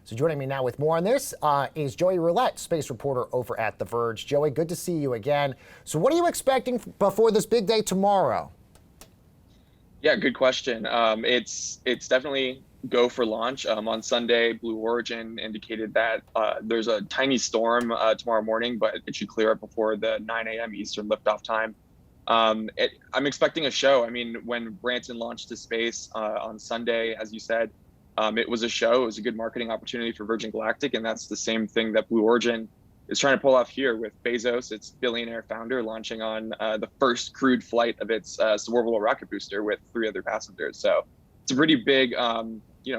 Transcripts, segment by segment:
So joining me now with more on this is Joey Roulette, space reporter over at The Verge. Joey, good to see you again. So what are you expecting before this big day tomorrow? Yeah, good question. It's definitely go for launch. On Sunday, Blue Origin indicated that there's a tiny storm tomorrow morning, but it should clear up before the 9 a.m. Eastern liftoff time. I'm expecting a show. I mean, when Branson launched to space on Sunday, as you said, it was a show. It was a good marketing opportunity for Virgin Galactic, and that's the same thing that Blue Origin is trying to pull off here with Bezos, its billionaire founder, launching on the first crewed flight of its suborbital rocket booster with 3 other passengers. So it's a pretty big,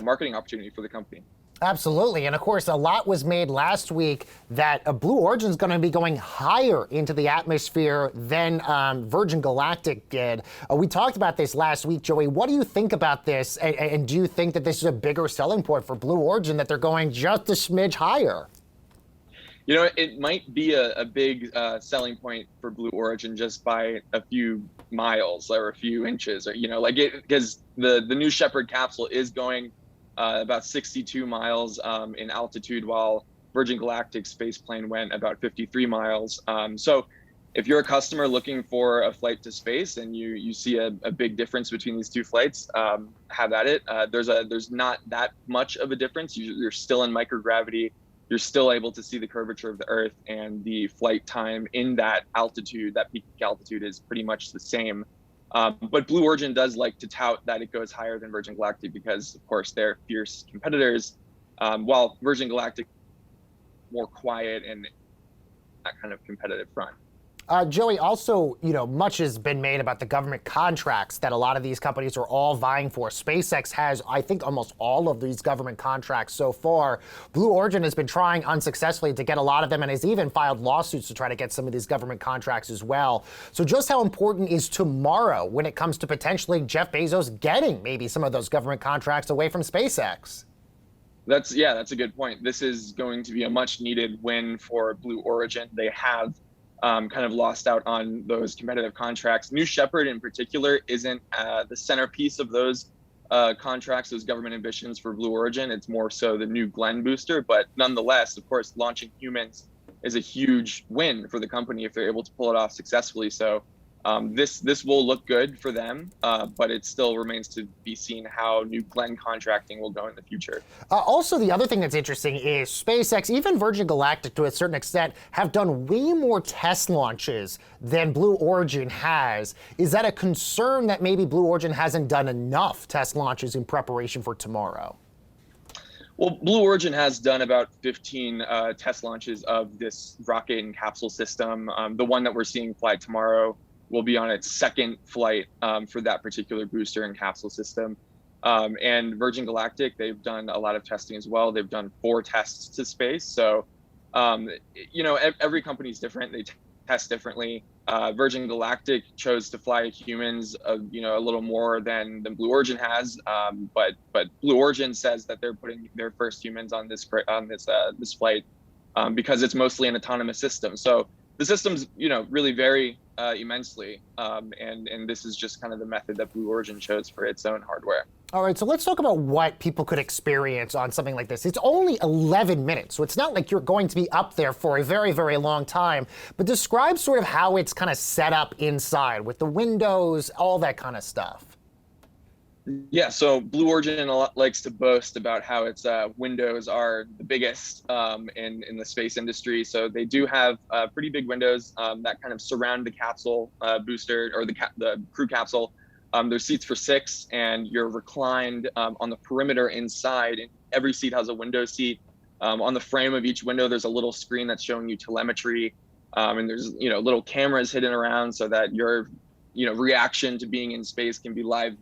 marketing opportunity for the company. Absolutely. And of course, a lot was made last week that Blue Origin is going to be going higher into the atmosphere than Virgin Galactic did. We talked about this last week, Joey. What do you think about this? And do you think that this is a bigger selling point for Blue Origin, that they're going just a smidge higher? You know, it might be a big selling point for Blue Origin just by a few miles or a few inches, or, because the New Shepard capsule is going about 62 miles in altitude, while Virgin Galactic spaceplane went about 53 miles. So if you're a customer looking for a flight to space and you see a big difference between these two flights, have at it. There's not that much of a difference. You're still in microgravity. You're still able to see the curvature of the Earth, and the flight time in that altitude, that peak altitude, is pretty much the same. But Blue Origin does like to tout that it goes higher than Virgin Galactic because, of course, they're fierce competitors, while Virgin Galactic more quiet and that kind of competitive front. Joey, also, much has been made about the government contracts that a lot of these companies are all vying for. SpaceX has, I think, almost all of these government contracts so far. Blue Origin has been trying unsuccessfully to get a lot of them and has even filed lawsuits to try to get some of these government contracts as well. So just how important is tomorrow when it comes to potentially Jeff Bezos getting maybe some of those government contracts away from SpaceX? That's a good point. This is going to be a much needed win for Blue Origin. They have kind of lost out on those competitive contracts. New Shepard in particular isn't the centerpiece of those contracts, those government ambitions for Blue Origin. It's more so the New Glenn booster, but nonetheless, of course, launching humans is a huge win for the company if they're able to pull it off successfully. So this will look good for them, but it still remains to be seen how New Glenn contracting will go in the future. Also, the other thing that's interesting is SpaceX, even Virgin Galactic to a certain extent, have done way more test launches than Blue Origin has. Is that a concern that maybe Blue Origin hasn't done enough test launches in preparation for tomorrow? Well, Blue Origin has done about 15 test launches of this rocket and capsule system. The one that we're seeing fly tomorrow will be on its second flight for that particular booster and capsule system. And Virgin Galactic, they've done a lot of testing as well. They've done 4 tests to space. So, every company is different. They test differently. Virgin Galactic chose to fly humans, a little more than Blue Origin has. But Blue Origin says that they're putting their first humans on this flight because it's mostly an autonomous system. So the systems, really vary immensely, and this is just kind of the method that Blue Origin chose for its own hardware. All right, so let's talk about what people could experience on something like this. It's only 11 minutes, so it's not like you're going to be up there for a very, very long time. But describe sort of how it's kind of set up inside with the windows, all that kind of stuff. Yeah, so Blue Origin likes to boast about how its windows are the biggest in the space industry. So they do have pretty big windows that kind of surround the capsule booster, or the crew capsule. There's seats for 6, and you're reclined on the perimeter inside. And every seat has a window seat. On the frame of each window, there's a little screen that's showing you telemetry, and there's little cameras hidden around so that your reaction to being in space can be live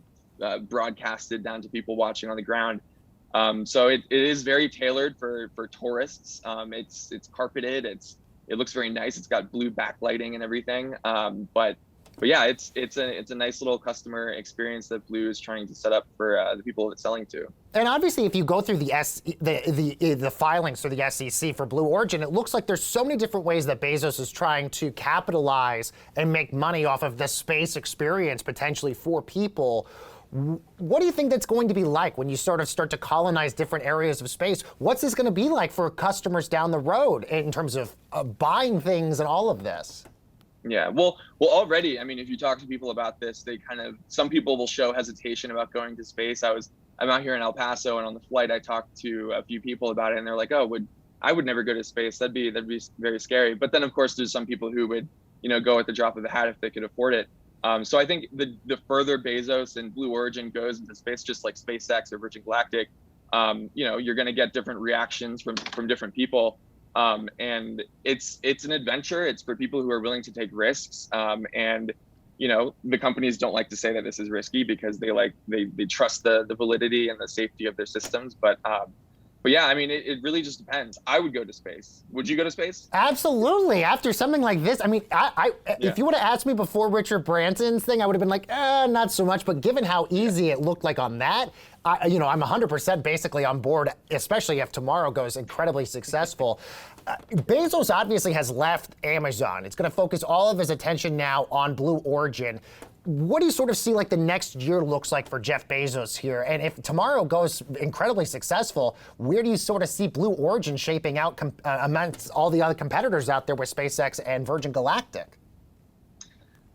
broadcasted down to people watching on the ground. So it is very tailored for tourists. It's carpeted. It looks very nice. It's got blue backlighting and everything. But yeah, it's a nice little customer experience that Blue is trying to set up for the people it's selling to. And obviously, if you go through the filings for the SEC for Blue Origin, it looks like there's so many different ways that Bezos is trying to capitalize and make money off of the space experience potentially for people. What do you think that's going to be like when you sort of start to colonize different areas of space? What's this going to be like for customers down the road in terms of buying things and all of this? Yeah, well, already, I mean, if you talk to people about this, some people will show hesitation about going to space. I'm out here in El Paso, and on the flight, I talked to a few people about it, and they're like, "Oh, I would never go to space. That'd be very scary." But then, of course, there's some people who would, go at the drop of a hat if they could afford it. So I think the further Bezos and Blue Origin goes into space, just like SpaceX or Virgin Galactic, you're going to get different reactions from different people. And it's an adventure. It's for people who are willing to take risks. And the companies don't like to say that this is risky because they trust the validity and the safety of their systems. But yeah, I mean, it really just depends. I would go to space. Would you go to space? Absolutely. After something like this, I mean, if you would have asked me before Richard Branson's thing, I would have been like, not so much. But given how easy it looked like on that, I'm 100% basically on board, especially if tomorrow goes incredibly successful. Bezos obviously has left Amazon. It's going to focus all of his attention now on Blue Origin. What do you sort of see like the next year looks like for Jeff Bezos here? And if tomorrow goes incredibly successful, where do you sort of see Blue Origin shaping out amongst all the other competitors out there with SpaceX and Virgin Galactic?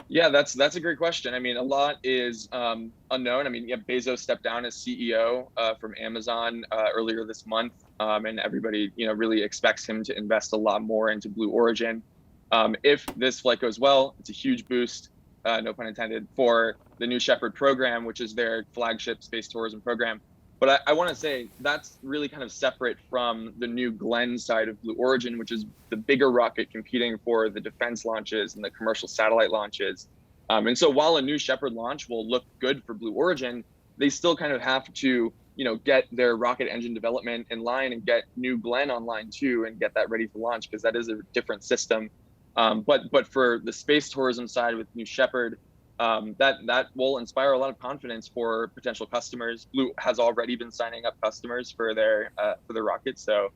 Yeah, that's a great question. I mean, a lot is unknown. I mean, Bezos stepped down as CEO from Amazon earlier this month, and everybody, really expects him to invest a lot more into Blue Origin. If this flight goes well, it's a huge boost, no pun intended, for the New Shepard program, which is their flagship space tourism program. But I want to say that's really kind of separate from the New Glenn side of Blue Origin, which is the bigger rocket competing for the defense launches and the commercial satellite launches. And so while a New Shepard launch will look good for Blue Origin, they still kind of have to, get their rocket engine development in line and get New Glenn online too, and get that ready for launch, because that is a different system. But for the space tourism side with New Shepard, that will inspire a lot of confidence for potential customers. Blue has already been signing up customers for their rockets, so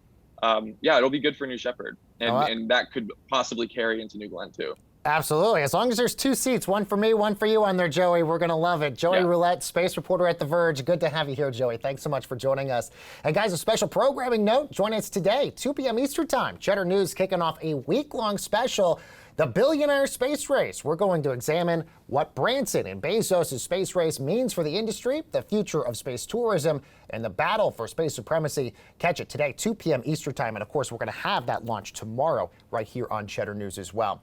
yeah, it'll be good for New Shepard, and that could possibly carry into New Glenn too. Absolutely. As long as there's two seats, one for me, one for you on there, Joey, we're going to love it. Joey Roulette, space reporter at The Verge. Good to have you here, Joey. Thanks so much for joining us. And guys, a special programming note. Join us today, 2 p.m. Eastern Time. Cheddar News kicking off a week-long special, The Billionaire Space Race. We're going to examine what Branson and Bezos' space race means for the industry, the future of space tourism, and the battle for space supremacy. Catch it today, 2 p.m. Eastern Time. And of course, we're going to have that launch tomorrow right here on Cheddar News as well.